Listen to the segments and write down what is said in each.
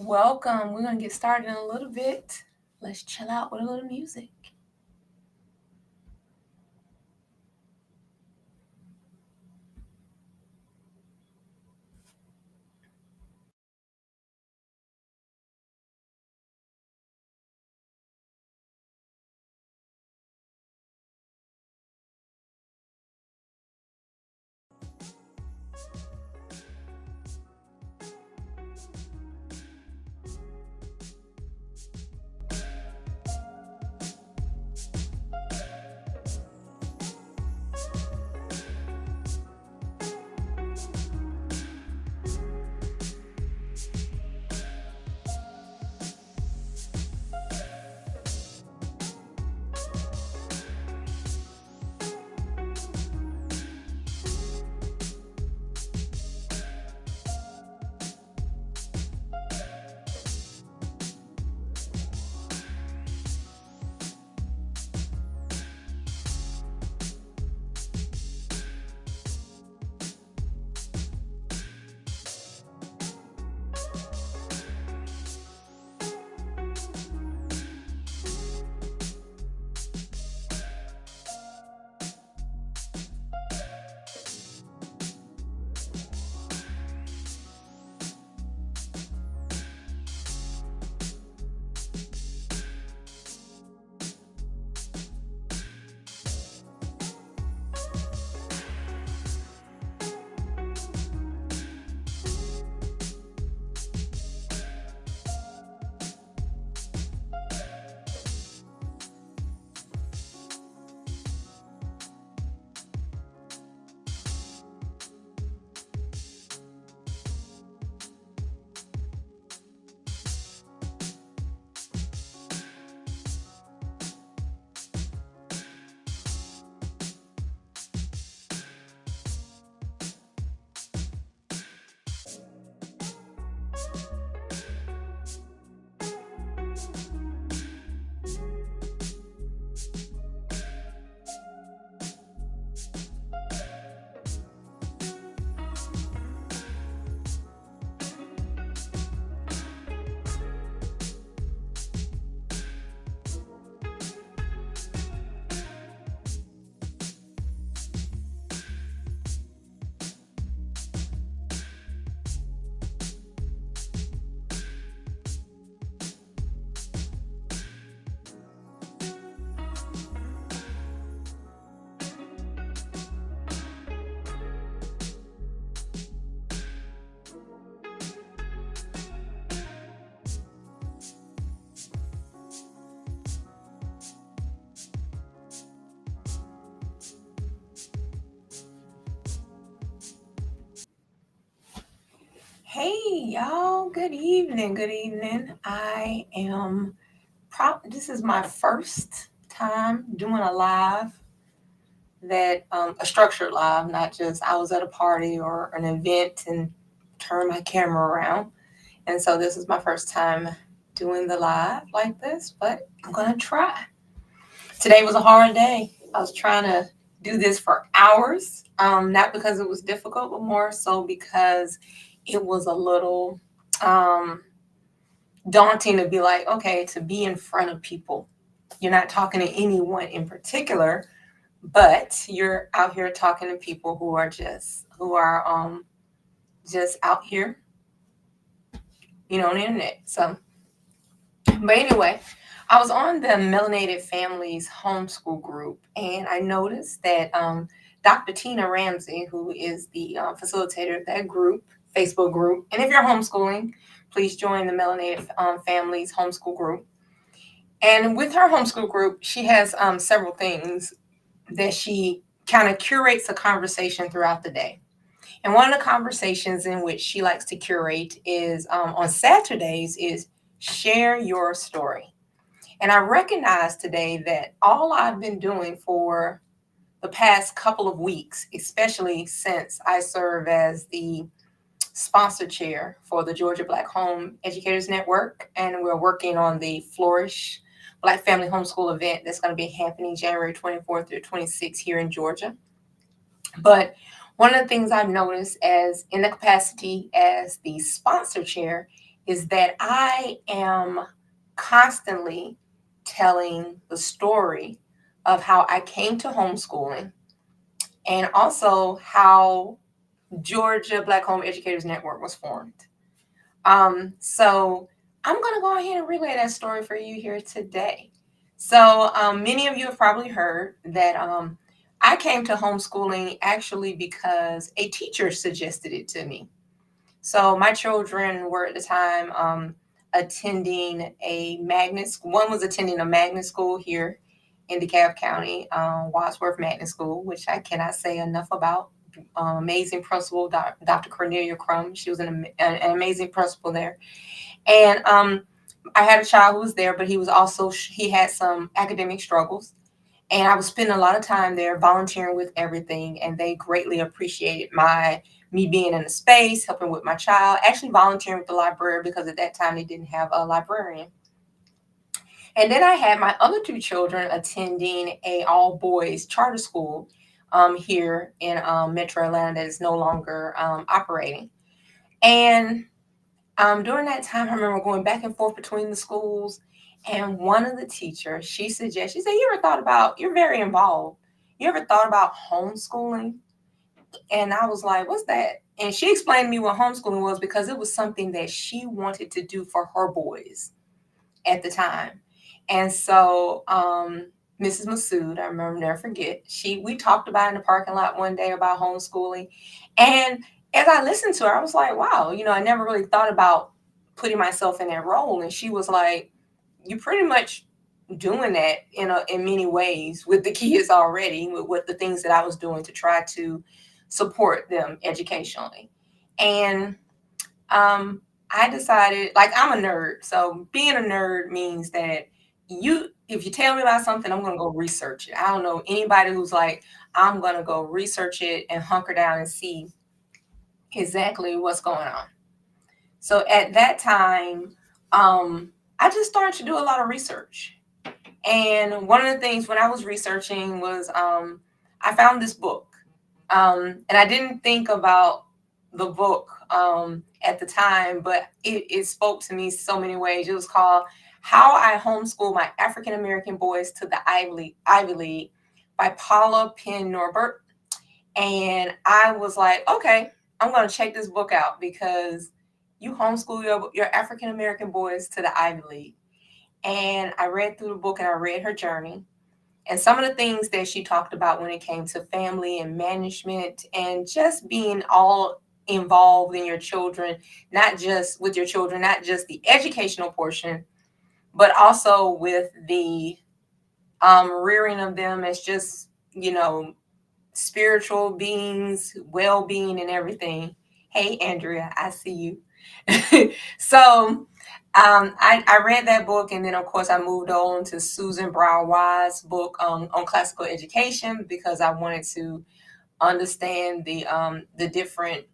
Welcome. We're going to get started in a little bit. Let's chill out with a little music. Hey, y'all. Good evening. Good evening. This is my first time doing a live a structured live, not just I was at a party or an event and turned my camera around. And so this is my first time doing the live like this, but I'm going to try. Today was a hard day. I was trying to do this for hours, not because it was difficult, but more so because it was a little daunting to be like, okay, to be in front of people. You're not talking to anyone in particular, but you're out here talking to people who are just out here, on the internet. So, but anyway, I was on the Melanated Families homeschool group, and I noticed that Dr. Tina Ramsey, who is the facilitator of that group, Facebook group, and if you're homeschooling, please join the Melanated Families homeschool group. And with her homeschool group, she has several things that she kind of curates a conversation throughout the day. And one of the conversations in which she likes to curate is on Saturdays is share your story. And I recognize today that all I've been doing for the past couple of weeks, especially since I serve as the sponsor chair for the Georgia Black Home Educators Network, and we're working on the Flourish Black Family Homeschool event that's going to be happening January 24th through 26th here in Georgia. But one of the things I've noticed as in the capacity as the sponsor chair is that I am constantly telling the story of how I came to homeschooling and also how Georgia Black Home Educators Network was formed. So I'm going to go ahead and relay that story for you here today. So many of you have probably heard that I came to homeschooling actually because a teacher suggested it to me. So my children were at the time attending a magnet. One was attending a magnet school here in DeKalb County, Wadsworth Magnet School, which I cannot say enough about. Amazing principal, Dr. Cornelia Crum. She was an amazing principal there. And I had a child who was there, but he had some academic struggles. And I was spending a lot of time there volunteering with everything. And they greatly appreciated me being in the space, helping with my child, actually volunteering with the library because at that time they didn't have a librarian. And then I had my other two children attending a all boys charter school here in Metro Atlanta that is no longer operating. And during that time, I remember going back and forth between the schools. And one of the teachers, she said, you're very involved. You ever thought about homeschooling? And I was like, what's that? And she explained to me what homeschooling was because it was something that she wanted to do for her boys at the time. And so Mrs. Masood, I remember, never forget, we talked about in the parking lot one day about homeschooling. And as I listened to her, I was like, wow, I never really thought about putting myself in that role. And she was like, you pretty much doing that in many ways with the kids already, with the things that I was doing to try to support them educationally. And I decided, like, I'm a nerd. So being a nerd means that if you tell me about something, I'm going to go research it. I don't know anybody who's like, I'm going to go research it and hunker down and see exactly what's going on. So at that time, I just started to do a lot of research. And one of the things when I was researching was I found this book. And I didn't think about the book at the time, but it spoke to me so many ways. It was called How I Homeschool My African American Boys to the Ivy League by Paula Penn Norbert. And I was like, okay, I'm going to check this book out because you homeschool your African American boys to the Ivy League. And I read through the book and I read her journey and some of the things that she talked about when it came to family and management and just being all involved in your children, not just with your children, not just the educational portion, but also with the rearing of them as just, spiritual beings, well-being and everything. Hey, Andrea, I see you. So I read that book, and then of course I moved on to Susan Brown Wise' book on classical education because I wanted to understand the different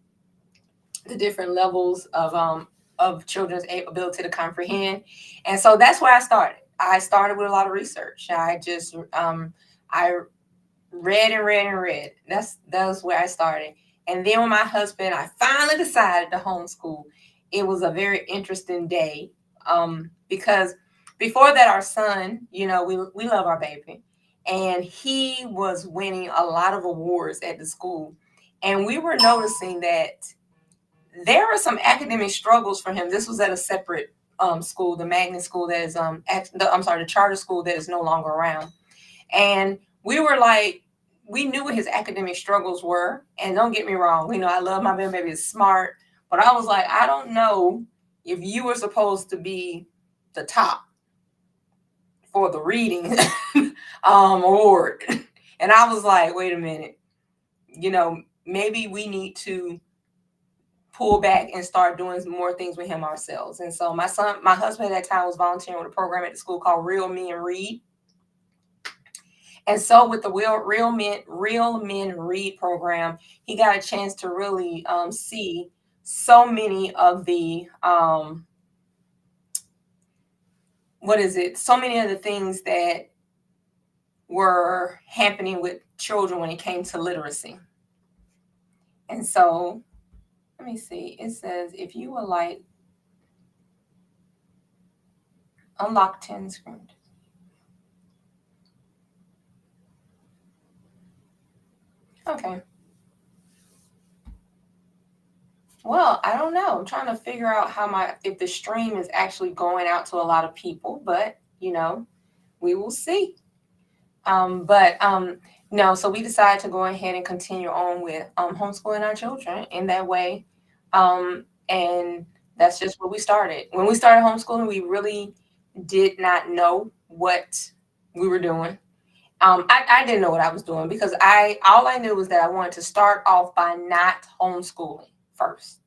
levels of children's ability to comprehend, and so that's where I started. I started with a lot of research. I read and read and read. That was where I started. And then when my husband, I finally decided to homeschool. It was a very interesting day because before that, our son, we love our baby, and he was winning a lot of awards at the school, and we were noticing that there were some academic struggles for him. This was at a separate school, the magnet school that is the charter school that is no longer around, and we were like, we knew what his academic struggles were. And don't get me wrong, I love my baby is smart, but I was like, I don't know if you were supposed to be the top for the reading award. And I was like, wait a minute, maybe we need to pull back and start doing more things with him ourselves. And so my husband at that time was volunteering with a program at the school called Real Men Read. And so with the Real Men Read program, he got a chance to really see so many of the so many of the things that were happening with children when it came to literacy. And so let me see. It says, if you would like Unlock 10 screen. Okay. Well, I don't know. I'm trying to figure out how my if the stream is actually going out to a lot of people, but we will see. But no, so we decided to go ahead and continue on with homeschooling our children in that way. And that's just what we started. When we started homeschooling, we really did not know what we were doing. I didn't know what I was doing because I all I knew was that I wanted to start off by not homeschooling first.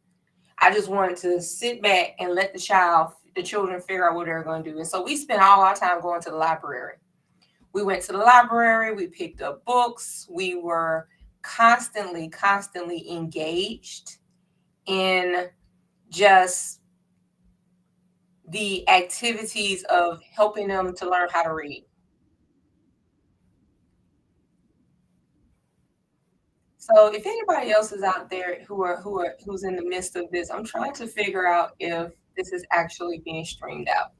I just wanted to sit back and let the children figure out what they're going to do. And so we spent all our time going to the library. We went to the library, we picked up books, we were constantly engaged in just the activities of helping them to learn how to read. So if anybody else is out there who's in the midst of this, I'm trying to figure out if this is actually being streamed out.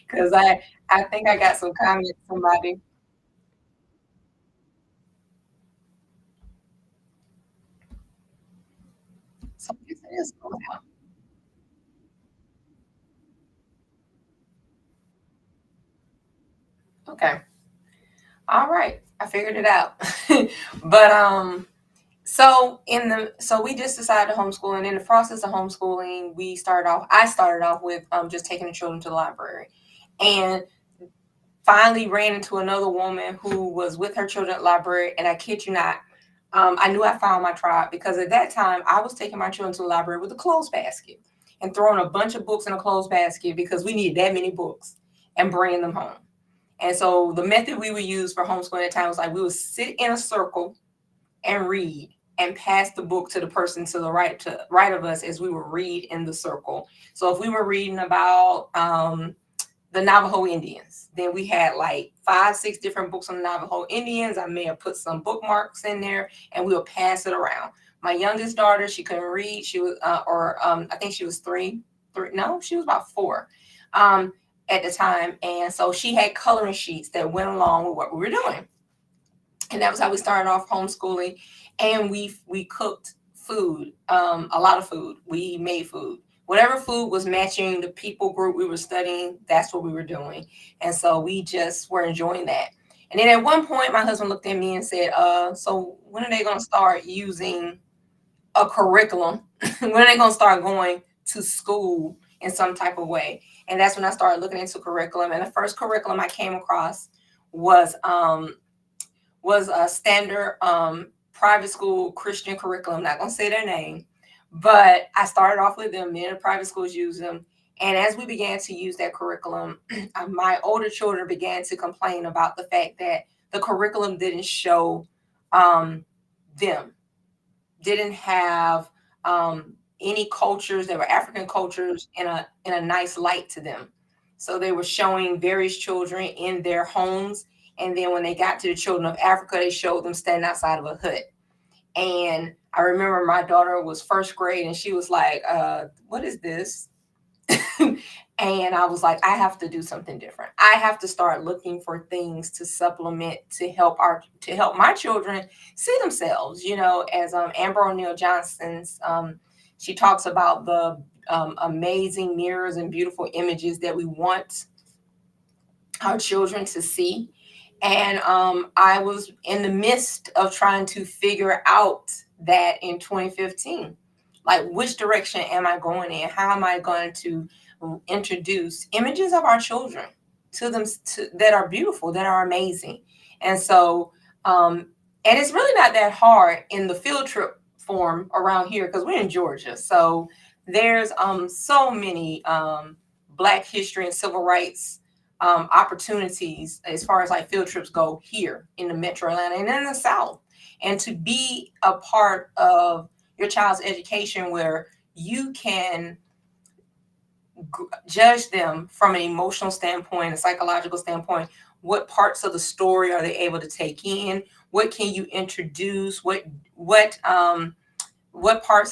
Because I think I got some comments, somebody. So I guess it is going out. Okay. All right. I figured it out. But so we just decided to homeschool, and in the process of homeschooling, I started off with just taking the children to the library, and finally ran into another woman who was with her children at the library. And I kid you not, I knew I found my tribe because at that time I was taking my children to the library with a clothes basket and throwing a bunch of books in a clothes basket because we needed that many books and bringing them home. And so the method we would use for homeschooling at the time was like we would sit in a circle and read and pass the book to the person to right of us as we would read in the circle. So if we were reading about the Navajo Indians, then we had like 5, 6 different books on the Navajo Indians. I may have put some bookmarks in there, and we would pass it around. My youngest daughter, she couldn't read. She was, or I think she was three. No, she was about 4 at the time, and so she had coloring sheets that went along with what we were doing, and that was how we started off homeschooling. And we cooked food, a lot of food. We made food. Whatever food was matching the people group we were studying, that's what we were doing. And so we just were enjoying that. And then at one point, my husband looked at me and said, so when are they going to start using a curriculum? When are they going to start going to school in some type of way? And that's when I started looking into curriculum. And the first curriculum I came across was a standard private school Christian curriculum. I'm not gonna say their name, but I started off with them. Many of the private schools use them, and as we began to use that curriculum, my older children began to complain about the fact that the curriculum didn't show them, didn't have any cultures that were African cultures in a nice light to them. So they were showing various children in their homes, and then when they got to the children of Africa, they showed them standing outside of a hut. And I remember my daughter was first grade, and she was like, "What is this?" And I was like, I have to do something different. I have to start looking for things to supplement to help my children see themselves. As Amber O'Neill Johnson's, she talks about the amazing mirrors and beautiful images that we want our children to see. And I was in the midst of trying to figure out that in 2015, like which direction am I going in? How am I going to introduce images of our children to them that are beautiful, that are amazing? And so, and it's really not that hard in the field trip form around here because we're in Georgia. So there's so many Black history and civil rights opportunities as far as like field trips go here in the metro Atlanta and in the South. And to be a part of your child's education where you can judge them from an emotional standpoint, a psychological standpoint. What parts of the story are they able to take in? What can you introduce? What parts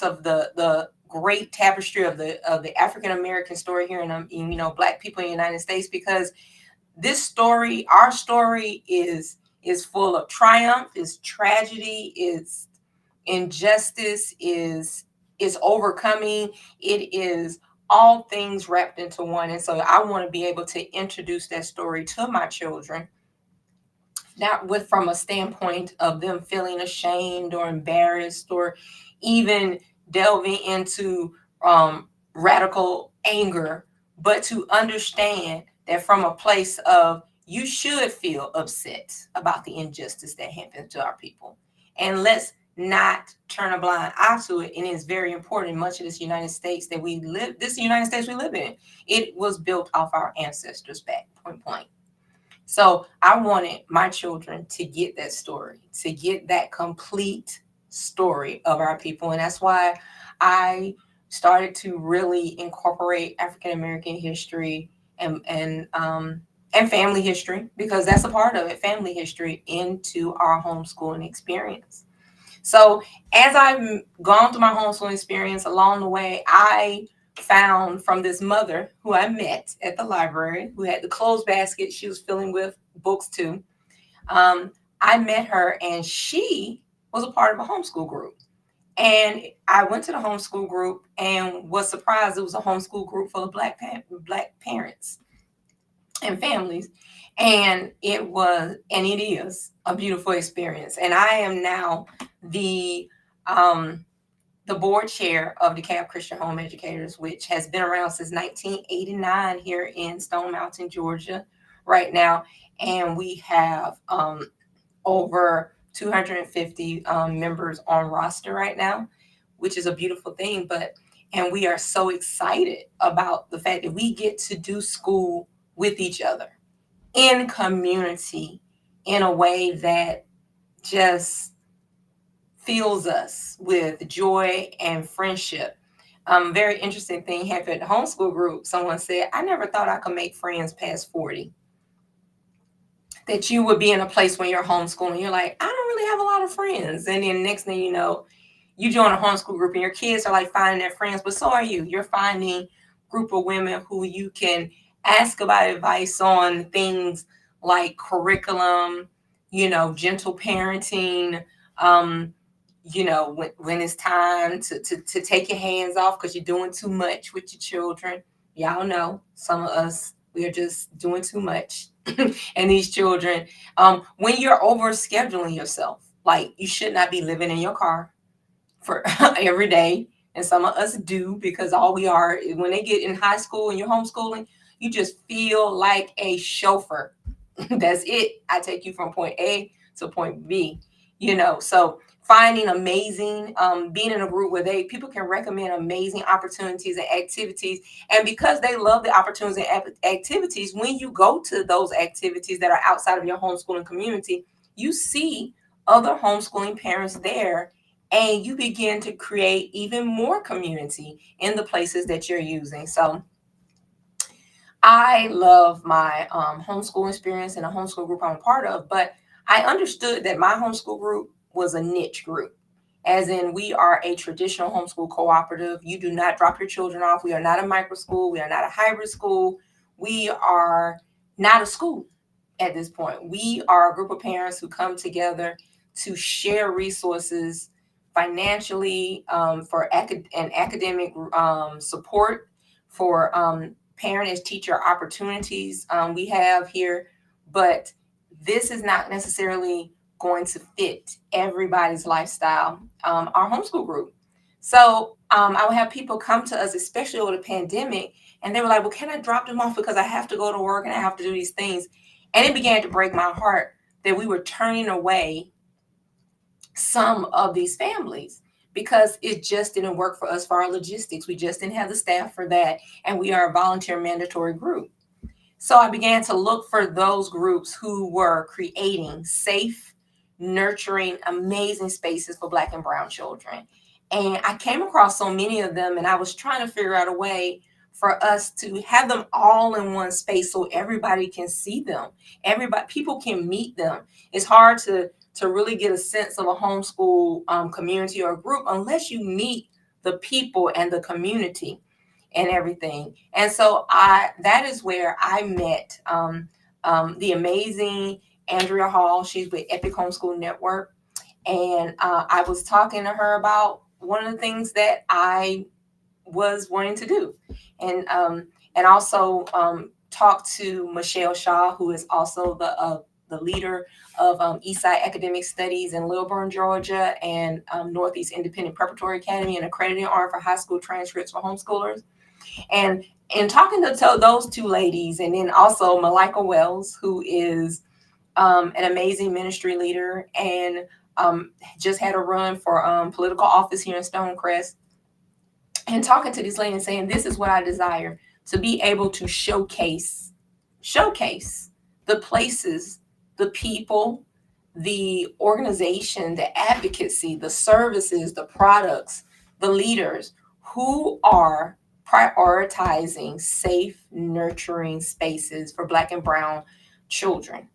of the great tapestry of the African American story here in Black people in the United States, because this story, our story, is full of triumph, is tragedy, is injustice, is overcoming. It is all things wrapped into one. And so I want to be able to introduce that story to my children, not with from a standpoint of them feeling ashamed or embarrassed or even delving into radical anger, but to understand that from a place of you should feel upset about the injustice that happened to our people. And let's not turn a blind eye to it. And it's very important in much of this United States that we live, this United States we live in, it was built off our ancestors back, point blank. So I wanted my children to get that story, to get that complete story of our people. And that's why I started to really incorporate African American history and family history, because that's a part of it, family history, into our homeschooling experience. So as I've gone through my homeschooling experience along the way, I found from this mother who I met at the library, who had the clothes basket she was filling with books too. I met her, and she was a part of a homeschool group. And I went to the homeschool group and was surprised it was a homeschool group full of Black parents and families. And it is a beautiful experience. And I am now the the board chair of DeKalb Christian Home Educators, which has been around since 1989 here in Stone Mountain, Georgia, right now. And we have over 250 members on roster right now, which is a beautiful thing. And we are so excited about the fact that we get to do school with each other in community in a way that just fills us with joy and friendship. Very interesting thing happened at the homeschool group. Someone said, I never thought I could make friends past 40. That you would be in a place when you're homeschooling, you're like, I don't really have a lot of friends. And then next thing you know, you join a homeschool group and your kids are like finding their friends, but so are you. You're finding a group of women who you can ask about advice on things like curriculum, gentle parenting, when it's time to take your hands off because you're doing too much with your children. Y'all know some of us, we are just doing too much. And these children, when you're over scheduling yourself, like you should not be living in your car for every day. And some of us do, because all we are, when they get in high school and you're homeschooling, you just feel like a chauffeur. That's it. I take you from point A to point B, so finding amazing, being in a group where people can recommend amazing opportunities and activities. And because they love the opportunities and activities, when you go to those activities that are outside of your homeschooling community, you see other homeschooling parents there, and you begin to create even more community in the places that you're using. So I love my homeschool experience and the homeschool group I'm a part of, but I understood that my homeschool group was a niche group, as in we are a traditional homeschool cooperative. You do not drop your children off. We are not a micro school. We are not a hybrid school. We are not a school at this point. We are a group of parents who come together to share resources financially, for academic support, for parent and teacher opportunities we have here. But this is not necessarily going to fit everybody's lifestyle, our homeschool group. So I would have people come to us, especially over the pandemic, and they were like, well, can I drop them off because I have to go to work and I have to do these things? And it began to break my heart that we were turning away some of these families because it just didn't work for us, for our logistics. We just didn't have the staff for that. And we are a volunteer mandatory group. So I began to look for those groups who were creating safe, nurturing, amazing spaces for Black and brown children. And I came across so many of them, and I was trying to figure out a way for us to have them all in one space so everybody can see them. People can meet them. It's hard to really get a sense of a homeschool community or group unless you meet the people and the community and everything. And so that is where I met the amazing Andrea Hall. She's with Epic Homeschool Network. And I was talking to her about one of the things that I was wanting to do. And also talked to Michelle Shaw, who is also the leader of Eastside Academic Studies in Lilburn, Georgia, and Northeast Independent Preparatory Academy, and accredited arm for high school transcripts for homeschoolers. And in talking to those two ladies, and then also Malika Wells, who is an amazing ministry leader and just had a run for political office here in Stonecrest, and talking to these ladies and saying, this is what I desire, to be able to showcase the places, the people, the organization, the advocacy, the services, the products, the leaders who are prioritizing safe, nurturing spaces for Black and Brown children.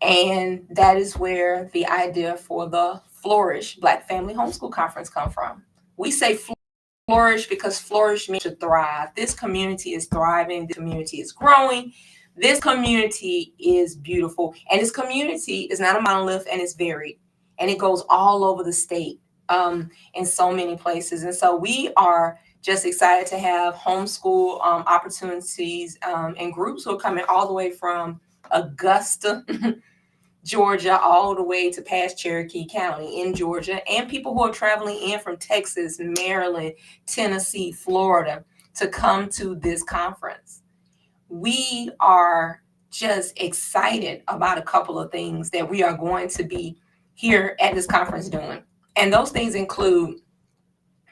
And that is where the idea for the Flourish Black Family Homeschool Conference come from. We say flourish because flourish means to thrive. This community is thriving. The community is growing. This community is beautiful. And this community is not a monolith, and it's varied. And it goes all over the state in so many places. And so we are just excited to have homeschool opportunities and groups who are coming all the way from Augusta, Georgia, all the way to past Cherokee County in Georgia, and people who are traveling in from Texas, Maryland, Tennessee, Florida to come to this conference. We are just excited about a couple of things that we are going to be here at this conference doing. And those things include,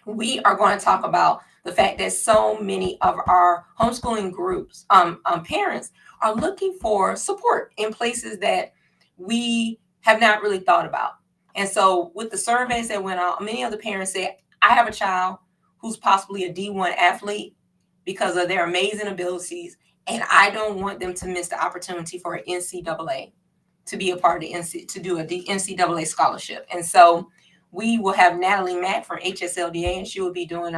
we are going to talk about the fact that so many of our homeschooling groups, parents, are looking for support in places that we have not really thought about. And so with the surveys that went out, many of the parents said, I have a child who's possibly a D1 athlete because of their amazing abilities, and I don't want them to miss the opportunity for an NCAA, to be a part of the to do a NCAA scholarship. And so we will have Natalie Mack from HSLDA, and she will be doing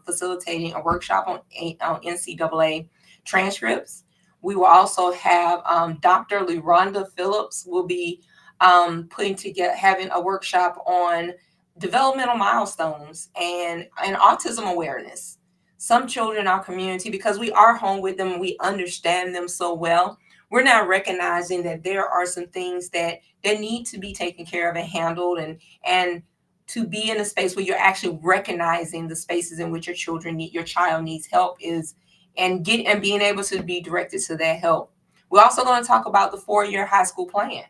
facilitating a workshop on NCAA transcripts. We will also have Dr. LaRonda Phillips will be having a workshop on developmental milestones and autism awareness. Some children in our community, because we are home with them, we understand them so well, we're now recognizing that there are some things that need to be taken care of and handled, and to be in a space where you're actually recognizing the spaces in which your child needs help and being able to be directed to that help. We're also going to talk about the 4-year high school plan,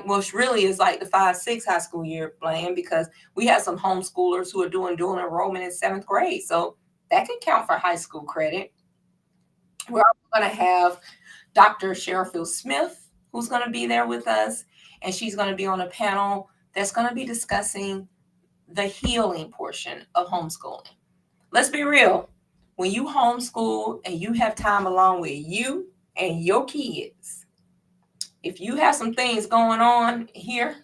which really is like the 5-6 high school year plan, because we have some homeschoolers who are doing dual enrollment in 7th grade, so that can count for high school credit. We're also going to have Dr. Cheryl Smith, who's going to be there with us, and she's going to be on a panel that's going to be discussing the healing portion of homeschooling. Let's be real. When you homeschool and you have time along with you and your kids, if you have some things going on here,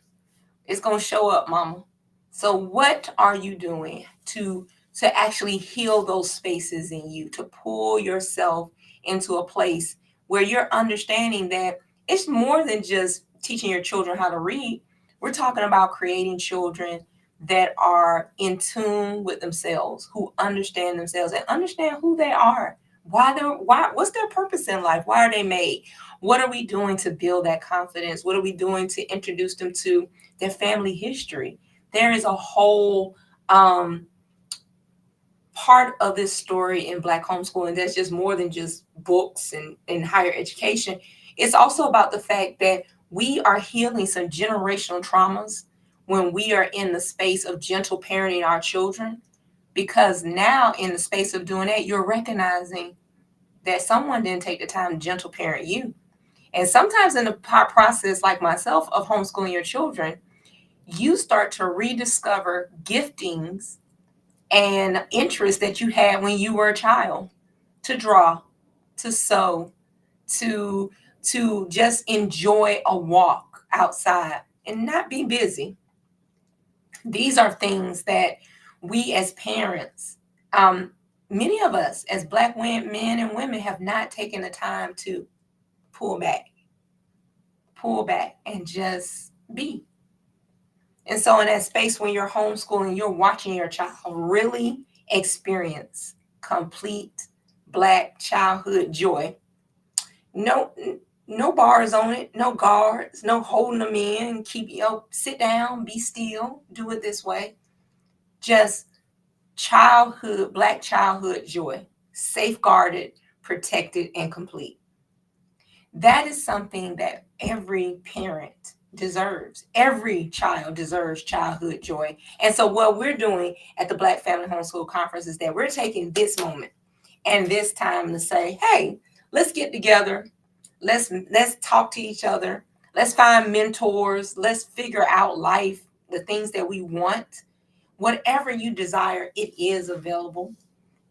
it's going to show up, mama. So what are you doing to actually heal those spaces in you, to pull yourself into a place where you're understanding that it's more than just teaching your children how to read. We're talking about creating children that are in tune with themselves, who understand themselves and understand who they are, what's their purpose in life, why are they made, what are we doing to build that confidence, what are we doing to introduce them to their family history. There is a whole part of this story in Black homeschooling that's just more than just books and higher education. It's also about the fact that we are healing some generational traumas when we are in the space of gentle parenting our children, because now in the space of doing that, you're recognizing that someone didn't take the time to gentle parent you. And sometimes in the process, like myself, of homeschooling your children, you start to rediscover giftings and interests that you had when you were a child, to draw, to sew, to just enjoy a walk outside and not be busy. These are things that We as parents, um, many of us as Black men and women have not taken the time to pull back, pull back, and just be. And so, in that space when you're homeschooling, you're watching your child really experience complete Black childhood joy. No, no bars on it, no guards, no holding them in. Keep sit down, be still, do it this way. Just childhood, Black childhood joy, safeguarded, protected, and complete. That is something that every parent deserves. Every child deserves childhood joy. And so, what we're doing at the Black Family Homeschool Conference is that we're taking this moment and this time to say, hey, let's get together. Let's talk to each other. Let's find mentors. Let's figure out life, the things that we want. Whatever you desire, it is available.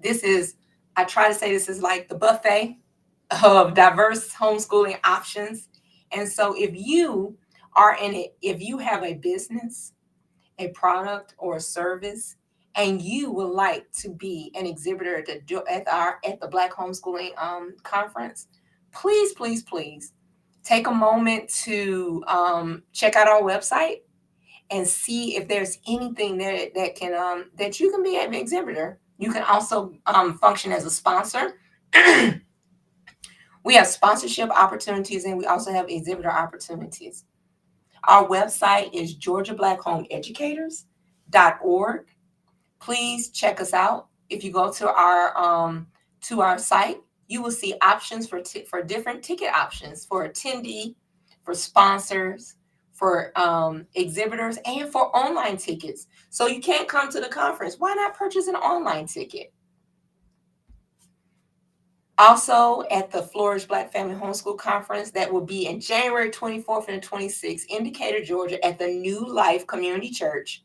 This is, I try to say this is like the buffet of diverse homeschooling options. And so if you are in it, if you have a business, a product, or a service, and you would like to be an exhibitor at the Black Homeschooling Conference, please take a moment to check out our website and see if there's anything that you can be an exhibitor. You can also function as a sponsor. We have sponsorship opportunities and we also have exhibitor opportunities. Our website is georgiablackhomeeducators.org. Please check us out. If you go to our site, you will see options for different ticket options for attendee, for sponsors, for exhibitors, and for online tickets. So you can't come to the conference. Why not purchase an online ticket? Also at the Flourish Black Family Homeschool Conference that will be in January 24th and 26th in Decatur, Georgia at the New Life Community Church.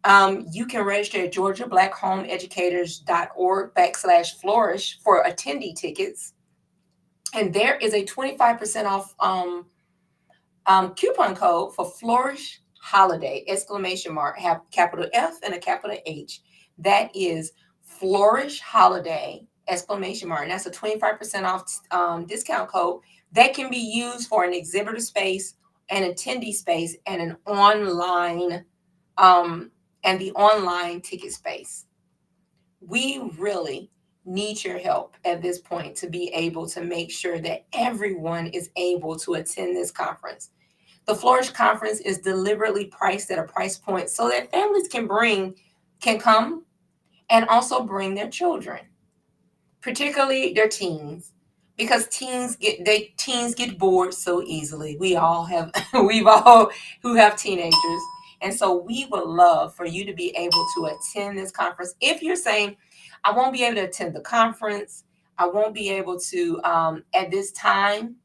You can register at georgiablackhomeeducators.org/flourish for attendee tickets. And there is a 25% off coupon code for Flourish Holiday, exclamation mark, have capital F and a capital H. That is Flourish Holiday, exclamation mark. And that's a 25% off discount code that can be used for an exhibitor space, an attendee space, and an online and the online ticket space. We really need your help at this point to be able to make sure that everyone is able to attend this conference. The Flourish Conference is deliberately priced at a price point so that families can come and also bring their children, particularly their teens, because teens get bored so easily. We've all who have teenagers. And so we would love for you to be able to attend this conference. If you're saying, I won't be able to attend the conference, I won't be able to at this time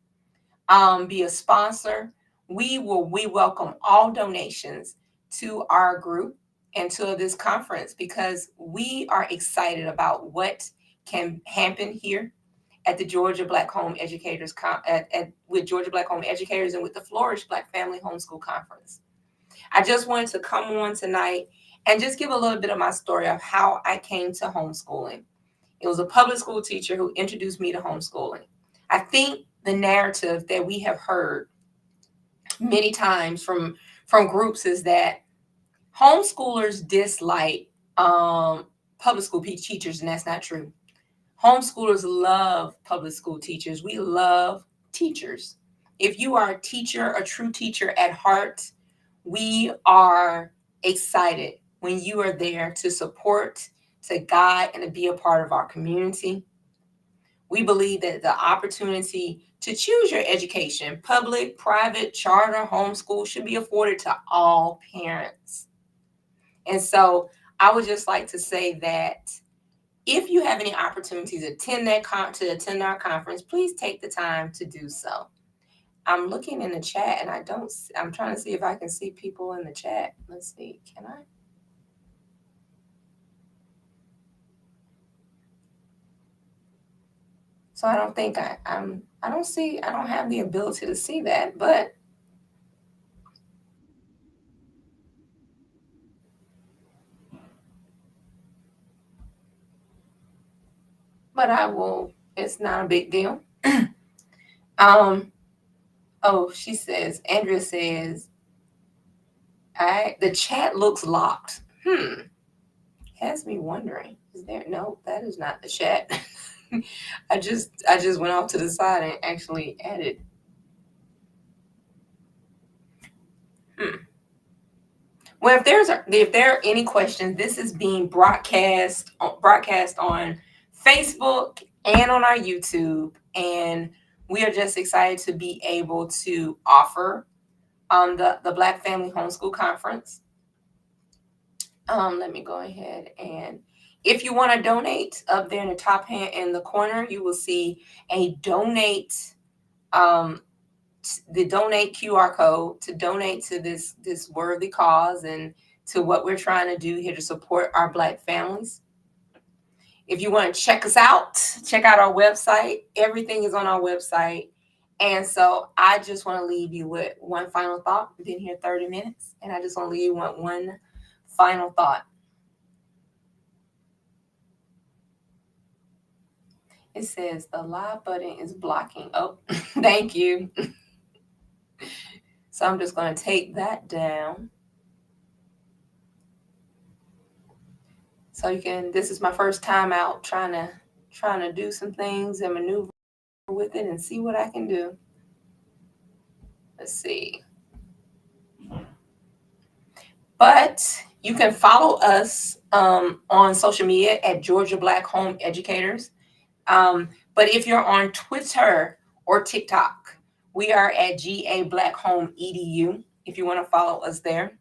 be a sponsor, we welcome all donations to our group and to this conference because we are excited about what can happen here at the Georgia Black Home Educators with Georgia Black Home Educators and with the Flourish Black Family Homeschool Conference. I just wanted to come on tonight and just give a little bit of my story of how I came to homeschooling. It was a public school teacher who introduced me to homeschooling. I think the narrative that we have heard many times from groups is that homeschoolers dislike public school teachers, and that's not true. Homeschoolers love public school teachers. We love teachers. If you are a teacher, a true teacher at heart, we are excited when you are there to support, to guide, and to be a part of our community. We believe that the opportunity to choose your education, public, private, charter, homeschool, should be afforded to all parents. And so I would just like to say that if you have any opportunity to attend our conference, please take the time to do so. I'm looking in the chat and I'm trying to see if I can see people in the chat. Let's see, can I? So I don't think I don't have the ability to see that, but but I will. It's not a big deal. um. Oh, she says. Andrea says. The chat looks locked. Has me wondering. Is there? No, that is not the chat. I just went off to the side and actually added. Hmm. Well, if there are any questions, this is being broadcast on Facebook and on our YouTube, and we are just excited to be able to offer the Black Family Homeschool Conference. Let me go ahead, and if you want to donate, up there in the top hand in the corner, you will see a donate um, the donate QR code to donate to this worthy cause and to what we're trying to do here to support our Black families. If you want to check out our website. Everything is on our website. And so I just want to leave you with one final thought. We've been here 30 minutes, and I just want to leave you with one final thought. It says the live button is blocking. Oh, thank you. So I'm just going to take that down. So this is my first time out trying to do some things and maneuver with it and see what I can do. Let's see. But you can follow us on social media at Georgia Black Home Educators. But if you're on Twitter or TikTok, we are at GA Black Home EDU if you want to follow us there.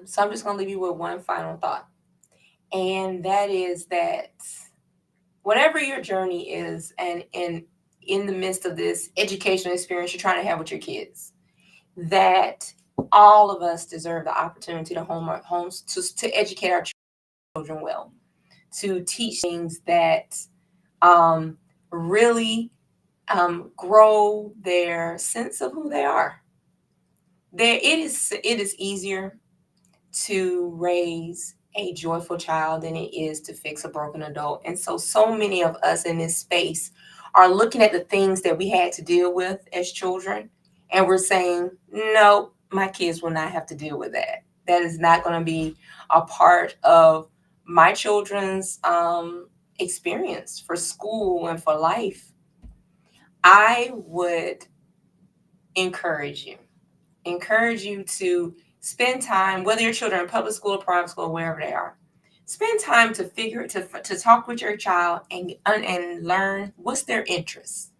So I'm just going to leave you with one final thought. And that is that whatever your journey is, and in the midst of this educational experience you're trying to have with your kids, that all of us deserve the opportunity to educate our children well, to teach things that really grow their sense of who they are. It is easier to raise a joyful child than it is to fix a broken adult. And so many of us in this space are looking at the things that we had to deal with as children, and we're saying, no, my kids will not have to deal with that. That is not going to be a part of my children's experience for school and for life. I would encourage you to spend time, whether your children are in public school or private school, wherever they are. Spend time to talk with your child and learn what's their interests.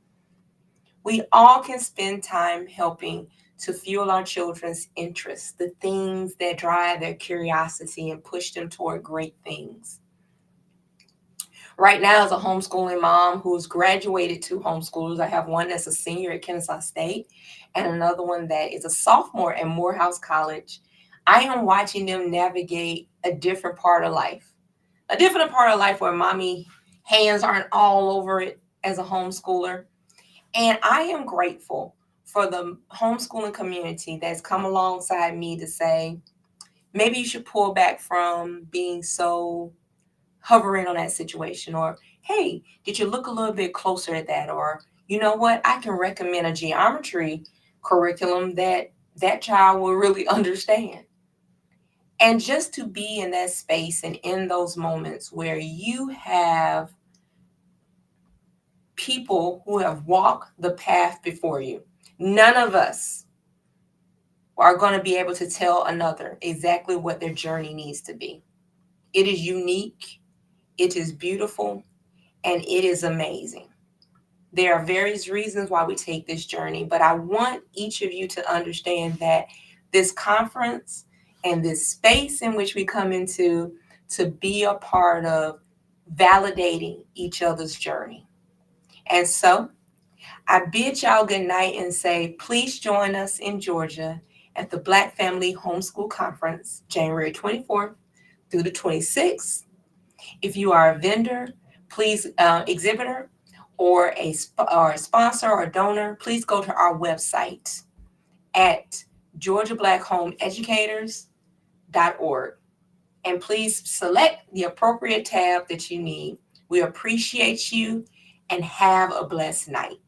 We all can spend time helping to fuel our children's interests, the things that drive their curiosity and push them toward great things. Right now, as a homeschooling mom who's graduated 2 homeschoolers, I have one that's a senior at Kennesaw State and another one that is a sophomore at Morehouse College. I am watching them navigate a different part of life where mommy hands aren't all over it as a homeschooler. And I am grateful for the homeschooling community that's come alongside me to say, maybe you should pull back from being so hovering on that situation, or hey, did you look a little bit closer at that, or you know what, I can recommend a geometry curriculum that child will really understand. And just to be in that space and in those moments where you have people who have walked the path before you. None of us are going to be able to tell another exactly what their journey needs to be. It is unique, it is beautiful, and it is amazing. There are various reasons why we take this journey, but I want each of you to understand that this conference and this space in which we come into to be a part of validating each other's journey. And so I bid y'all good night and say, please join us in Georgia at the Black Family Homeschool Conference, January 24th through the 26th. If you are a vendor, please, exhibitor, or a sponsor or donor, please go to our website at GeorgiaBlackHomeEducators.org. And please select the appropriate tab that you need. We appreciate you and have a blessed night.